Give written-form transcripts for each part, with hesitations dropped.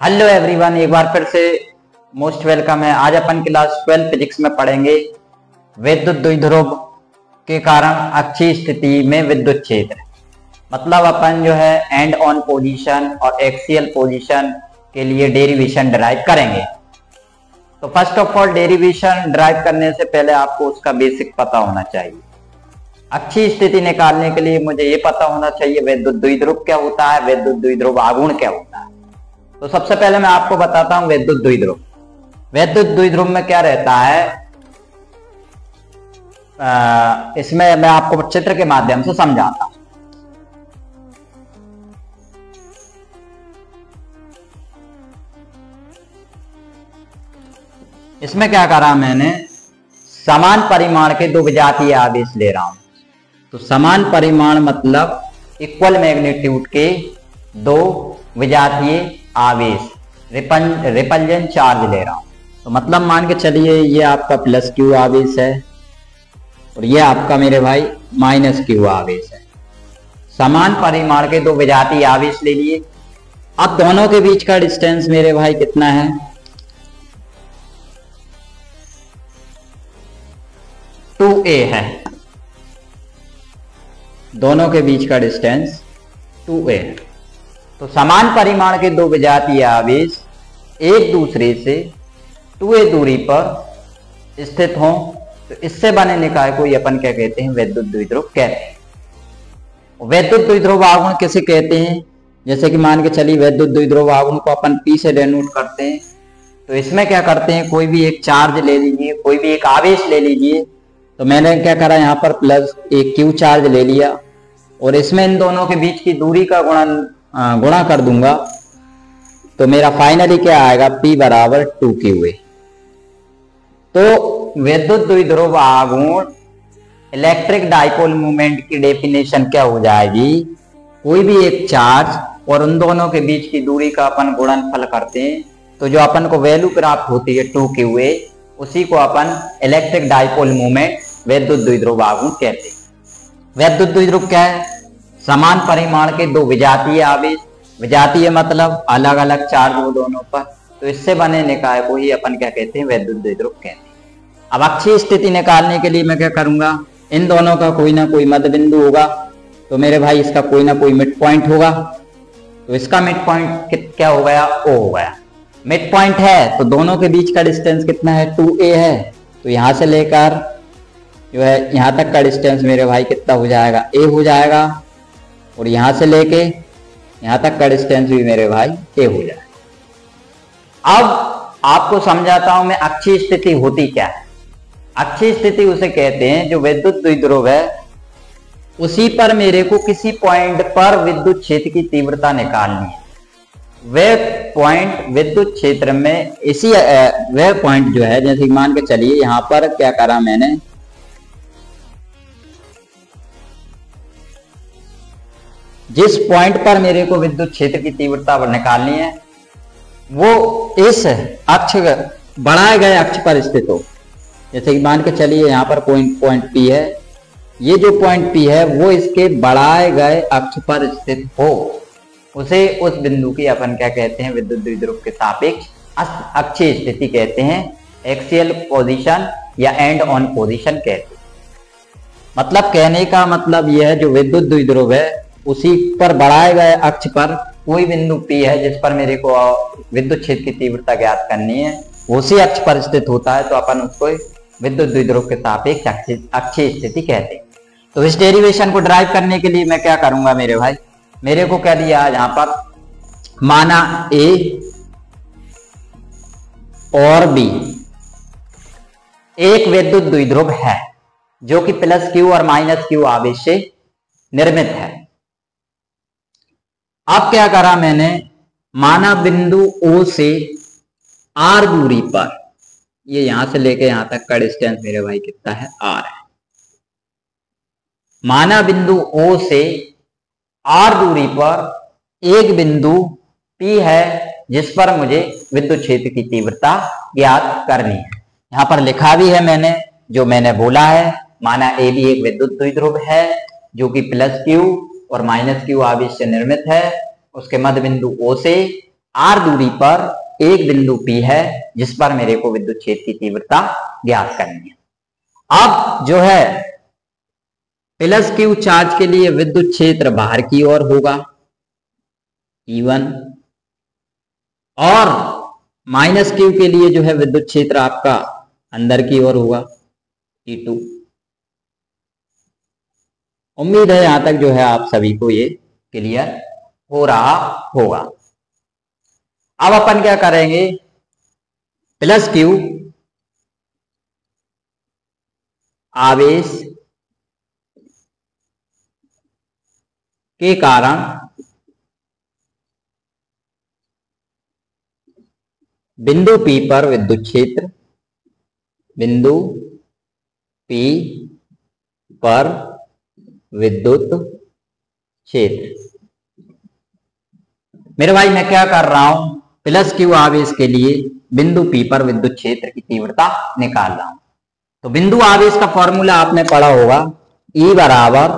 Hello everyone, एक बार फिर से मोस्ट वेलकम है। आज अपन क्लास 12 फिजिक्स में पढ़ेंगे विद्युत द्विध्रुव के कारण अक्षीय स्थिति में विद्युत क्षेत्र। मतलब अपन जो है एंड ऑन पोजीशन और एक्सियल पोजीशन के लिए डेरिवेशन डिराइव करेंगे। तो first of all derivation derive करने से पहले आपको उसका बेसिक पता होना चाहिए। अक्षीय स्थिति निकालने के लिए मुझे ये पता होना चाहिए विद्युत द्विध्रुव क्या होता है, विद्युत द्विध्रुव आघूर्ण क्या होता है। तो सबसे पहले मैं आपको बताता हूं विद्युत द्विध्रुव। विद्युत द्विध्रुव में क्या रहता है, इसमें मैं आपको चित्र के माध्यम से समझाता हूं। इसमें क्या करा मैंने, समान परिमाण के दो विजातीय आवेश ले रहा हूं। तो समान परिमाण मतलब इक्वल मैग्नीट्यूड के दो विजातीय आवेश रिपल्जन चार्ज ले रहा हूं। तो मतलब मान के चलिए ये आपका प्लस क्यू आवेश है और ये आपका मेरे भाई माइनस क्यू आवेश है। समान परिमाण के दो विजातीय आवेश ले लिए। अब दोनों के बीच का डिस्टेंस मेरे भाई कितना है, टू ए है। दोनों के बीच का डिस्टेंस 2a है। तो समान परिमाण के दो विजातीय आवेश एक दूसरे से 2a दूरी पर स्थित हों तो इससे बने निकाय को अपन क्या कहते हैं, विद्युत द्विध्रुव कहते हैं। विद्युत द्विध्रुव आघूर्ण किसे कहते हैं, जैसे कि मान के चलिए विद्युत द्विध्रुव आघूर्ण को अपन P से डेनोट करते हैं। तो इसमें क्या करते हैं, कोई भी एक चार्ज ले लीजिए, कोई भी एक आवेश ले लीजिए। तो मैंने क्या करा, यहाँ पर प्लस एक क्यू चार्ज ले लिया और इसमें इन दोनों के बीच की दूरी का गुणा कर दूंगा। तो मेरा फाइनली क्या आएगा, P बराबर 2QA। तो विद्युत द्विध्रुव आघूर्ण इलेक्ट्रिक डाइपोल मोमेंट की डेफिनेशन क्या हो जाएगी, कोई भी एक चार्ज और उन दोनों के बीच की दूरी का अपन गुणनफल करते हैं तो जो अपन को वैल्यू प्राप्त होती है 2QA, उसी को अपन इलेक्ट्रिक डाइपोल मोमेंट विद्युत द्विध्रुव आघूर्ण कहते हैं। विद्युत द्विध्रुव क्या है, समान परिमाण के दो विजातीय आवेश, विजातीय मतलब अलग अलग चार्ज हो दोनों पर, तो इससे बने निकाय को ही अपन क्या कहते हैं, विद्युत द्विध्रुव कहते हैं। अब अक्षीय स्थिति निकालने के लिए मैं क्या करूंगा, इन दोनों का कोई ना कोई मध्य बिंदु होगा। तो मेरे भाई इसका कोई ना कोई मिड पॉइंट होगा। तो इसका मिड पॉइंट क्या हो गया, O हो गया। मिड पॉइंट है तो दोनों के बीच का डिस्टेंस कितना है, 2a है। तो यहां से लेकर जो है यहां तक का डिस्टेंस मेरे भाई कितना हो जाएगा, a हो जाएगा। और यहां से लेके यहां तक का डिस्टेंस भी मेरे भाई a हो जाएगा। अब आपको समझाता हूं मैं अक्षीय स्थिति होती क्या है। अक्षीय स्थिति उसे कहते हैं जो विद्युत द्विध्रुव है उसी पर मेरे को किसी पॉइंट पर विद्युत क्षेत्र की तीव्रता निकालनी है। वह पॉइंट विद्युत क्षेत्र में इसी वह पॉइंट जो है, जैसे मान के चलिए यहां पर क्या करा मैंने, जिस पॉइंट पर मेरे को विद्युत क्षेत्र की तीव्रता निकालनी है वो इस अक्ष, बढ़ाए गए अक्ष पर स्थित हो। जैसे कि मान के चलिए यहां पर पॉइंट P है, ये जो पॉइंट P है वो इसके बढ़ाए गए अक्ष पर स्थित हो, उसे उस बिंदु की अपन क्या कहते हैं, विद्युत द्विध्रुव के सापेक्ष अक्षीय स्थिति कहते हैं, एक्सियल पोजीशन या एंड ऑन पोजीशन कहते हैं। मतलब कहने का मतलब यह है जो विद्युत द्विध्रुव है उसी पर बढ़ाए गए अक्ष पर कोई बिंदु P है जिस पर मेरे को विद्युत क्षेत्र की तीव्रता ज्ञात करनी है, उसी अक्ष पर स्थित होता है तो अपन उसको विद्युत द्विध्रुव के सापेक्ष अक्षीय स्थिति कहते हैं। तो इस डेरिवेशन को ड्राइव करने के लिए मैं क्या करूंगा मेरे भाई, मेरे को क्या दिया यहां पर, माना A और B एक विद्युत द्विध्रुव है जो कि प्लस Q और माइनस Q आवेश से निर्मित है। अब क्या करा मैंने, माना बिंदु O से R दूरी पर, ये यहां से लेके यहां तक का डिस्टेंस मेरे भाई कितना है, R है। माना बिंदु O से R दूरी पर एक बिंदु P है जिस पर मुझे विद्युत क्षेत्र की तीव्रता ज्ञात करनी है। यहां पर लिखा भी है मैंने, जो मैंने बोला है, माना A भी एक विद्युत द्विध्रुव है जो कि प्लस Q और माइनस Q आवेश से निर्मित है। उसके मध्य बिंदु O से आर दूरी पर एक बिंदु P है जिस पर मेरे को विद्युत क्षेत्र की तीव्रता ज्ञात करनी है। अब जो है प्लस Q चार्ज के लिए विद्युत क्षेत्र बाहर की ओर होगा E1, और माइनस Q के लिए जो है विद्युत क्षेत्र आपका अंदर की ओर होगा E2। उम्मीद है यहां तक जो है आप सभी को ये क्लियर हो रहा होगा। अब अपन क्या करेंगे, प्लस Q आवेश के कारण बिंदु P पर विद्युत क्षेत्र, बिंदु P पर विद्युत क्षेत्र। मेरे भाई मैं क्या कर रहा हूं, प्लस Q आवेश के लिए बिंदु P पर विद्युत क्षेत्र की तीव्रता निकाल रहा हूं। तो बिंदु आवेश का फॉर्मूला आपने पढ़ा होगा, E बराबर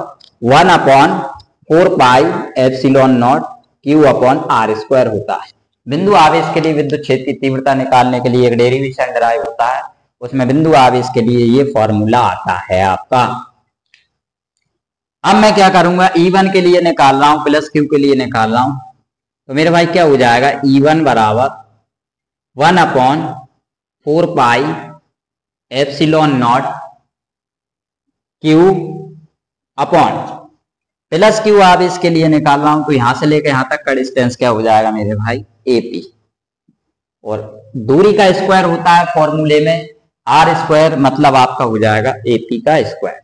1/4 पाई एप्सिलॉन नॉट Q/r² होता है। बिंदु आवेश के लिए विद्युत क्षेत्र की तीव्रता निकालने के लिए एक डेरिवेशन ड्राइव होता है, उसमें बिंदु आवेश के लिए ये फॉर्मूला आता है आपका। अब मैं क्या करूंगा, E1 के लिए निकाल रहा हूं, प्लस Q के लिए निकाल रहा हूं। तो मेरे भाई क्या हो जाएगा, E1 बराबर 1/4 pi epsilon not Q upon plus Q आवेश के लिए निकाल रहा हूं, तो यहां से लेकर यहां तक का डिस्टेंस क्या हो जाएगा मेरे भाई, AP। और दूरी का स्क्वायर होता है फॉर्मूले में R², मतलब आपका हो जाएगा AP का स्क्वायर।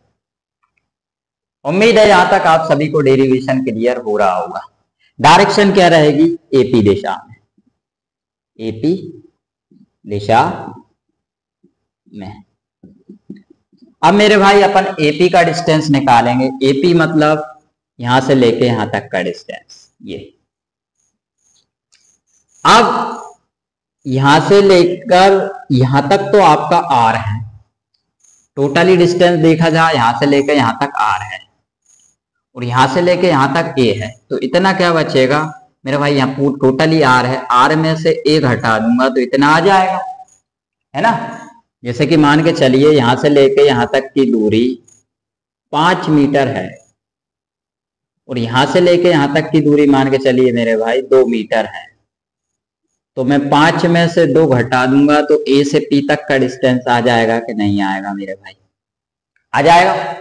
उम्मीद है यहां तक आप सभी को डेरिवेशन क्लियर हो रहा होगा। डायरेक्शन क्या रहेगी, AP दिशा में, AP दिशा में। अब मेरे भाई अपन AP का डिस्टेंस निकालेंगे। AP मतलब यहां से लेके यहां तक का डिस्टेंस, ये। अब यहां से लेकर यहां तक तो आपका R है, टोटली डिस्टेंस देखा जाए यहां से लेकर यहां तक R है, और यहां से लेके यहां तक A है। तो इतना क्या बचेगा मेरे भाई, यहाँ टोटली R है, R में से A घटा दूंगा तो इतना आ जाएगा, है ना। जैसे कि मान के चलिए यहां से लेके यहां तक की दूरी 5 मीटर है, और यहां से लेके यहां तक की दूरी मान के चलिए मेरे भाई 2 मीटर है। तो मैं 5 में से 2 घटा दूंगा तो A से P तक का डिस्टेंस आ जाएगा कि नहीं आएगा मेरे भाई, आ जाएगा।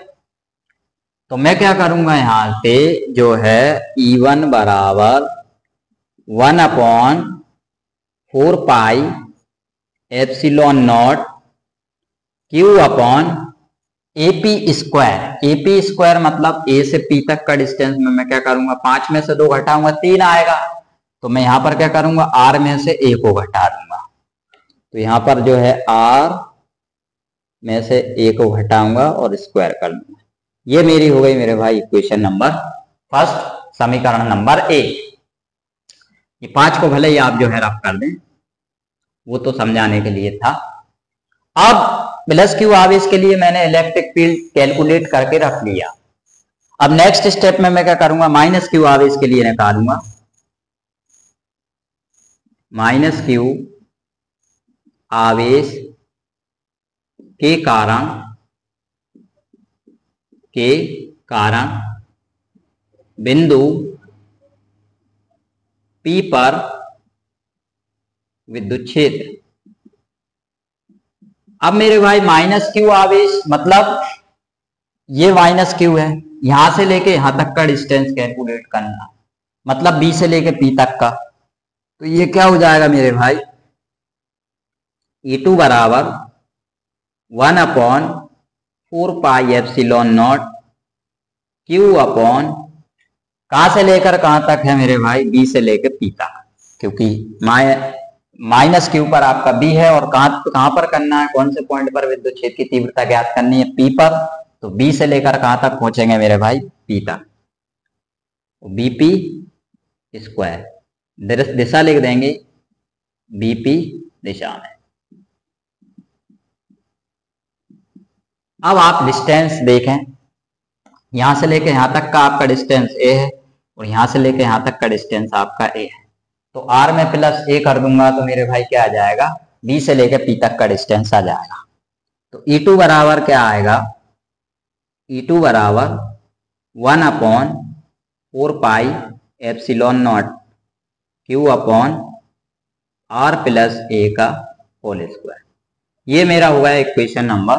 तो मैं क्या करूंगा, यहां से जो है E1 बराबर 1/4 pi epsilon not Q/AP²। AP² मतलब A से P तक का डिस्टेंस में मैं क्या करूंगा, 5 में से 2 घटाऊंगा 3 आएगा। तो मैं यहां पर क्या करूंगा, R में से A को घटा दूंगा। तो यहां पर जो है R में से A को घटाऊंगा और स्क्वायर कर दूंगा। ये मेरी हो गई मेरे भाई इक्वेशन नंबर फर्स्ट, समीकरण नंबर 1। ये 5 को भले ही आप जो है रफ कर दें, वो तो समझाने के लिए था। अब प्लस Q आवेश के लिए मैंने इलेक्ट्रिक फील्ड कैलकुलेट करके रख लिया। अब नेक्स्ट स्टेप में मैं क्या करूंगा, माइनस Q आवेश के लिए निकालूंगा। माइनस Q आवेश के कारण बिंदु P पर विद्युत क्षेत्र। अब मेरे भाई माइनस Q आवेश मतलब ये माइनस Q है, यहां से लेके यहां तक का डिस्टेंस कैलकुलेट करना, मतलब B से लेके P तक का। तो ये क्या हो जाएगा मेरे भाई, E2 बराबर 1/4 pi epsilon not Q upon, कहां से लेकर कहां तक है मेरे भाई, B से लेकर P तक, क्योंकि माइनस Q पर आपका B है, और कहां पर करना है, कौन से पॉइंट पर विद्युत क्षेत्र की तीव्रता ज्ञात करनी है, P पर। तो B से लेकर कहां तक पहुंचेंगे मेरे भाई, P तक, BP²। दिशा लिख देंगे BP दिशा में। अब आप डिस्टेंस देखें, यहां से लेके यहां तक का आपका डिस्टेंस A है, और यहां से लेके यहां तक का डिस्टेंस आपका A है। तो आर में प्लस ए कर दूंगा तो मेरे भाई क्या आ जाएगा, बी से लेकर पी तक का डिस्टेंस आ जाएगा। तो E2 बराबर क्या आएगा, E2 बराबर 1/4 pi epsilon nought q upon r plus a का होल स्क्वायर। ये मेरा हुआ है इक्वेशन नंबर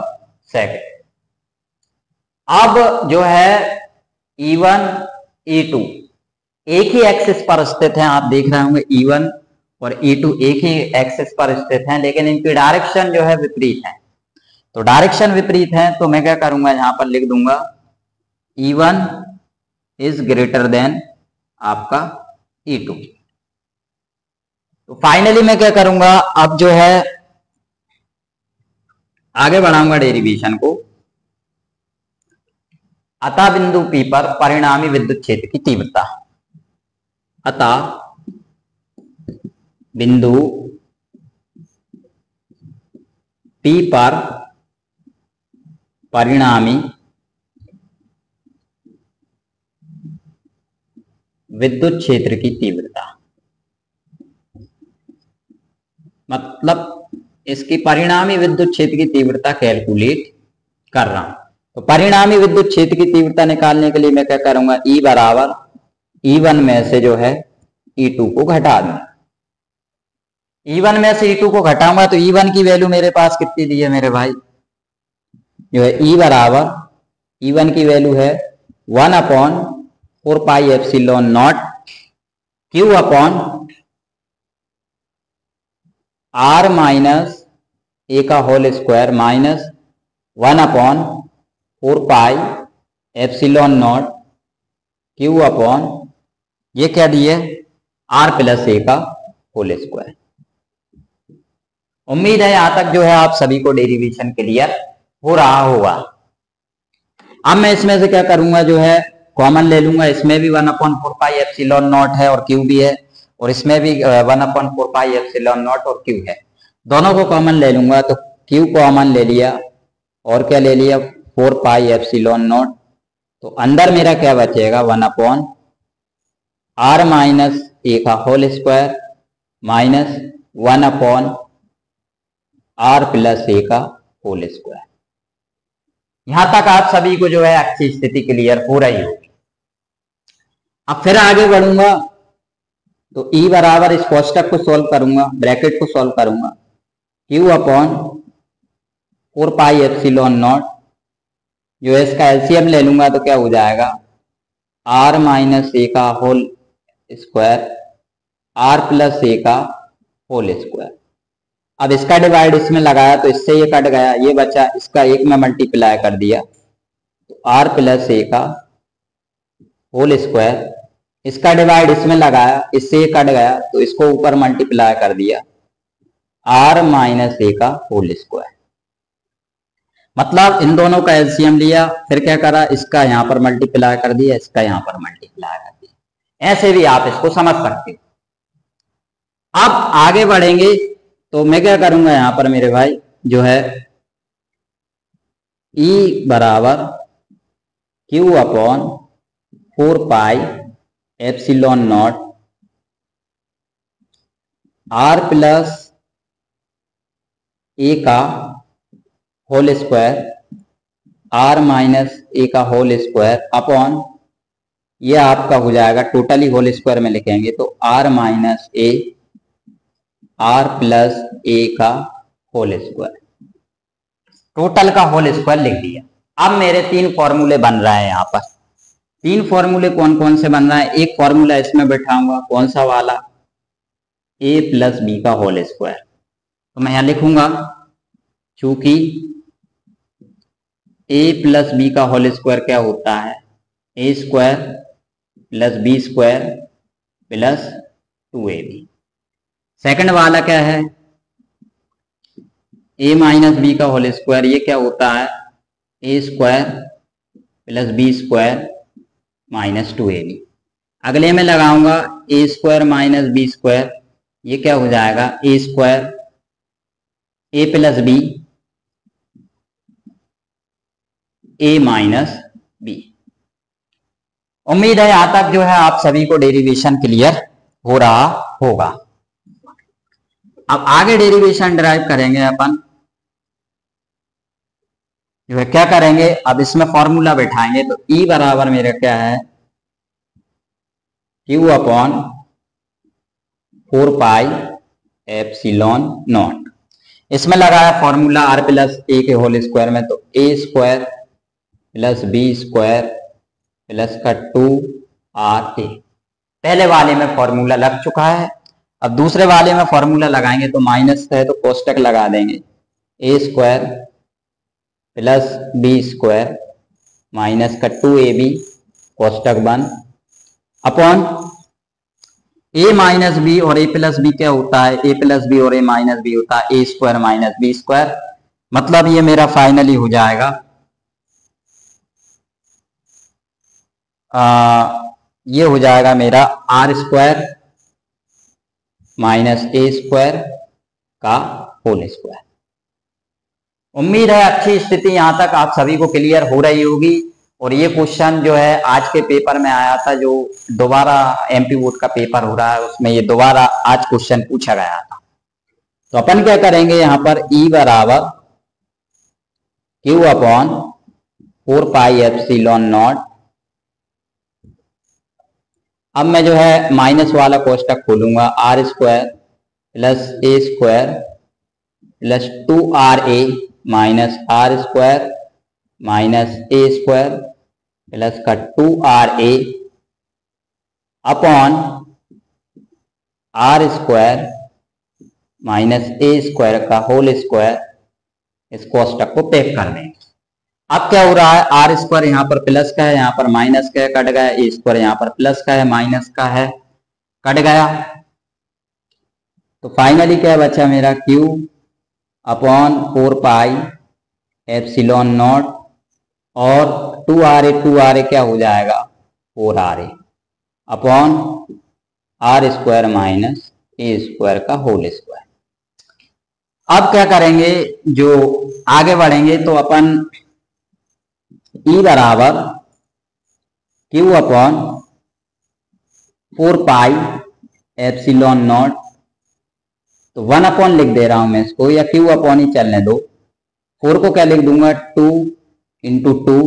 2। अब जो है E1 E2 एक ही एक्सिस पर स्थित हैं, आप देख रहे होंगे E1 और E2 एक ही एक्सिस पर स्थित हैं, लेकिन इनकी डायरेक्शन जो है विपरीत है। तो डायरेक्शन विपरीत है तो मैं क्या करूंगा, यहां पर लिख दूंगा E1 इज ग्रेटर देन आपका E2। तो फाइनली मैं क्या करूंगा, अब जो है आगे बढ़ाऊंगा डेरिवेशन को। अतः बिंदु P पर परिणामी विद्युत क्षेत्र की तीव्रता, अतः बिंदु P पर परिणामी विद्युत क्षेत्र की तीव्रता, मतलब इसकी परिणामी विद्युत क्षेत्र की तीव्रता कैलकुलेट कर रहा हूं। तो परिणामी विद्युत क्षेत्र की तीव्रता निकालने के लिए मैं क्या करूंगा, E बराबर E1 में से जो है E2 को घटा दूं। E1 में से E2 को घटाऊंगा तो E1 की वैल्यू मेरे पास कितनी दी है मेरे भाई, जो है E बराबर E1 की वैल्यू है 1/4 pi epsilon nought q upon r minus a का whole square minus 1/4 pi epsilon nought q upon ये क्या दिए, आर प्लस ए का होल स्क्वायर। उम्मीद है यहां तक जो है आप सभी को डेरिवेशन क्लियर हो रहा होगा। अब मैं इसमें से क्या करूंगा, जो है कॉमन ले लूंगा। इसमें भी 1/4 पाई एप्सिलॉन नॉट है और क्यू भी है, और इसमें भी 1/4 पाई एप्सिलॉन नॉट और क्यू है। दोनों को कॉमन ले लूंगा तो क्यू कॉमन ले लिया और क्या ले लिया, 4 पाई एप्सिलॉन नॉट। तो अंदर मेरा क्या बचेगा, 1/r माइनस ए का whole square minus 1/r plus a का होल स्क्वायर। यहां तक आप सभी को जो है अच्छी स्थिति क्लियर हो रही होगी। अब फिर आगे बढ़ूंगा तो E बराबर इस कोष्टक को सॉल्व करूंगा, ब्रैकेट को सॉल्व करूंगा, Q upon 4 pi epsilon not, जो है इसका एलसीएम ले लूंगा तो क्या हो जाएगा, r माइनस ए का whole square r plus a का होल स्क्वायर। अब इसका डिवाइड इसमें लगाया तो इससे ये कट गया, ये बचा, इसका एक में मल्टीप्लाई कर दिया तो r प्लस ए का होल स्क्वायर। इसका डिवाइड इसमें लगाया, इससे ये कट गया तो इसको ऊपर मल्टीप्लाई कर दिया, r माइनस ए का होल स्क्वायर। मतलब इन दोनों का एलसीएम लिया, फिर क्या करा, इसका यहां पर मल्टीप्लाई कर दिया, इसका यहां पर मल्टीप्लाई कर दिया। ऐसे भी आप इसको समझ सकते हो। अब आगे बढ़ेंगे तो मैं क्या करूंगा, यहां पर मेरे भाई जो है E बराबर Q upon 4 pi epsilon nought R plus a का whole square r minus a का होल स्क्वायर अपॉन ये आपका हो जाएगा, टोटली होल स्क्वायर में लिखेंगे तो r minus A r plus a का होल स्क्वायर, टोटल का होल स्क्वायर लिख दिया। अब मेरे 3 फॉर्मूले बन रहे हैं यहाँ पर। 3 फॉर्मूले कौन कौन से बन रहे हैं, एक फॉर्मूला इसमें बैठाऊंगा, कौन सा वाला, a प्लस बी का होल स्क्वायर। तो मैं यहां लिखूंगा, चूंकि a प्लस बी का होल स्क्वायर क्या होता है, a square plus B square plus 2ab। Second वाला क्या है, a माइनस बी का होल स्क्वायर, ये क्या होता है, a square plus B square minus 2ab। अगले में लगाऊंगा a square minus B square, ये क्या हो जाएगा, a square a plus B a minus B. उम्मीद है यहां तक जो है आप सभी को डेरिवेशन क्लियर हो रहा होगा। अब आगे डेरिवेशन डिराइव करेंगे अपन, जो है क्या करेंगे, अब इसमें फॉर्मूला बैठाएंगे। तो ई बराबर मेरा क्या है, Q upon 4 pi epsilon not. इसमें लगाया फॉर्मूला आर प्लस ए के होल स्क्वायर में, तो a square plus B square plus का 2 RA। पहले वाले में फॉर्मूला लग चुका है। अब दूसरे वाले में फॉर्मूला लगाएंगे तो माइनस है तो कोष्टक लगा देंगे, a square plus B square minus का 2AB कोष्टक बंद अपॉन ए माइनस बी और ए प्लस बी क्या होता है, ए प्लस बी और ए माइनस बी होता है ए स्क्वायर माइनस बी स्क्वायर। मतलब ये मेरा फाइनली हो जाएगा ये हो जाएगा मेरा R square minus A square का होल स्क्वायर। उम्मीद है अच्छी स्थिति यहां तक आप सभी को क्लियर हो रही होगी। और ये क्वेश्चन जो है आज के पेपर में आया था, जो दोबारा एमपी बोर्ड का पेपर हो रहा है उसमें ये दोबारा आज क्वेश्चन पूछा गया था। तो अपन क्या करेंगे यहाँ पर, ई बराबर Q upon 4 pi epsilon naught. अब मैं जो है माइनस वाला कोष्टक खोलूंगा, R square plus A square plus 2RA minus R square minus A square plus का 2RA upon R square minus A square का होल स्क्वायर। इस कोष्टक को पैक कर देंगे। अब क्या हो रहा है, आर स्क्वायर यहाँ पर प्लस का है, यहाँ पर माइनस का है, कट गया। ए स्क्वायर यहाँ पर प्लस का है, माइनस का है, कट गया। तो फाइनली क्या बचा मेरा, Q upon 4 pi epsilon naught और 2RA क्या हो जाएगा 4RA upon R square minus A square का होल स्क्वायर। अब क्या करेंगे, जो आगे बढ़ेंगे तो अपन ई बराबर Q upon 4 pi epsilon not, तो 1 अपॉन लिख दे रहा हूं मैं इसको, या क्यू अपॉन ही चलने दो। 4 को क्या लिख दूंगा, 2 into 2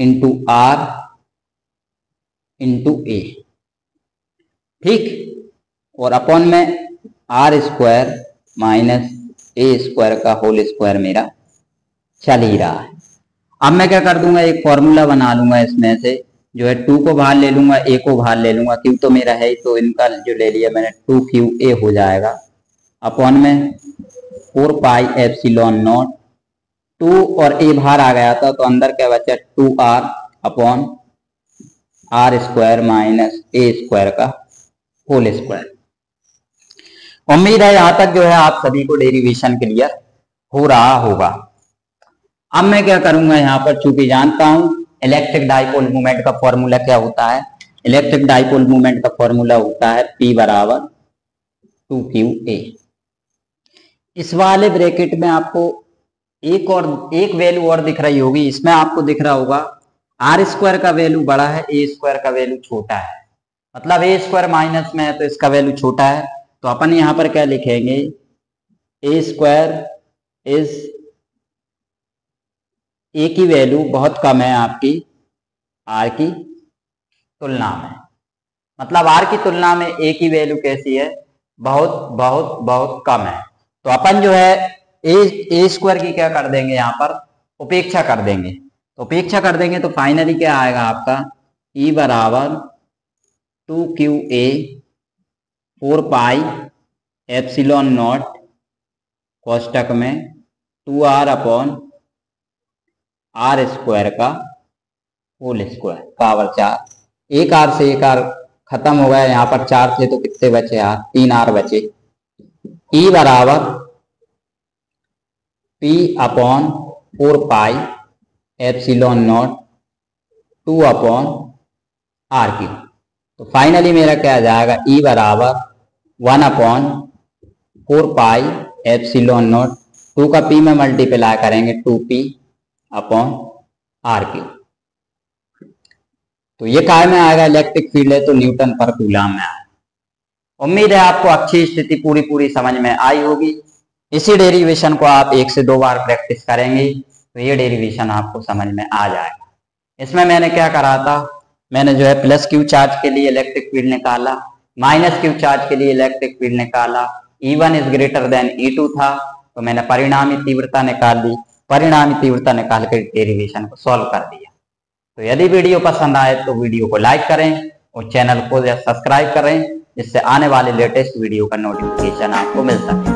into R into A, ठीक। और अपॉन में R square minus A square का होल स्क्वायर मेरा चल ही रहा है। अब मैं क्या कर दूंगा, एक फॉर्मूला बना लूंगा इसमें से, जो है 2 को बाहर ले लूंगा, ए को बाहर ले लूंगा, क्यू तो मेरा है तो इनका जो ले लिया मैंने 2QA हो जाएगा अपॉन में 4 पाई एप्सिलॉन नॉट। 2 और ए बाहर आ गया था तो अंदर क्या बचा 2R upon R square minus A square का होल स्क्वायर। उम्मीद है यहां तक जो है आप सभी को डेरिवेशन क्लियर हो रहा होगा। अब मैं क्या करूंगा यहाँ पर, चूंकि जानता हूं इलेक्ट्रिक डाइपोल मूवमेंट का फॉर्मूला क्या होता है। इलेक्ट्रिक डाइपोल मूवमेंट का फॉर्मूला होता है P बराबर 2QA। इस वाले ब्रैकेट में आपको एक वैल्यू और दिख रही होगी, इसमें आपको दिख रहा होगा आर स्क्वायर का वैल्यू बड़ा है, ए स्क्वायर का वैल्यू छोटा है। मतलब ए स्क्वायर माइनस में है तो इसका वैल्यू छोटा है। तो अपन यहां पर क्या लिखेंगे, ए स्क्वायर इज ए की वैल्यू बहुत कम है आपकी आर की तुलना में। मतलब आर की तुलना में ए की वैल्यू कैसी है, बहुत बहुत बहुत कम है। तो अपन जो है ए स्क्वायर की क्या कर देंगे, यहाँ पर उपेक्षा कर देंगे। तो उपेक्षा कर देंगे तो फाइनली क्या आएगा आपका, ई बराबर 2QA 4 पाई एप्सिलॉन नॉट कोष्टक में 2R अपॉन आर स्क्वायर का होल स्क्वायर पावर 4। एक आर से एक आर खत्म हो गया, यहाँ पर 4 थे तो कितने बचे यार, 3R बचे। ई बराबर P upon 4 pi epsilon naught 2 upon R की। तो फाइनली मेरा क्या आ जाएगा, ई बराबर 1 अपॉन 4 पाई एप्सिलॉन नॉट, 2 का P में मल्टीप्लाई करेंगे 2P अपॉन आर की। तो ये काय में आएगा, इलेक्ट्रिक फील्ड है तो न्यूटन पर कूलम में आएगा। उम्मीद है आपको अच्छी स्थिति पूरी समझ में आई होगी। इसी डेरिवेशन को आप 1 से 2 बार प्रैक्टिस करेंगे तो ये डेरिवेशन आपको समझ में आ जाएगा। इसमें मैंने क्या करा था, मैंने जो है प्लस क्यू चार्ज के लिए इलेक्ट्रिक फील्ड निकाला, माइनस क्यू चार्ज के लिए इलेक्ट्रिक फील्ड निकाला, E1 is greater than E2 था तो मैंने परिणामी तीव्रता निकाल ली, परिणामी तीव्रता निकाल कर डेरिवेशन को सॉल्व कर दिया। तो यदि वीडियो पसंद आए तो वीडियो को लाइक करें और चैनल को सब्सक्राइब करें, जिससे आने वाले लेटेस्ट वीडियो का नोटिफिकेशन आपको मिल सके।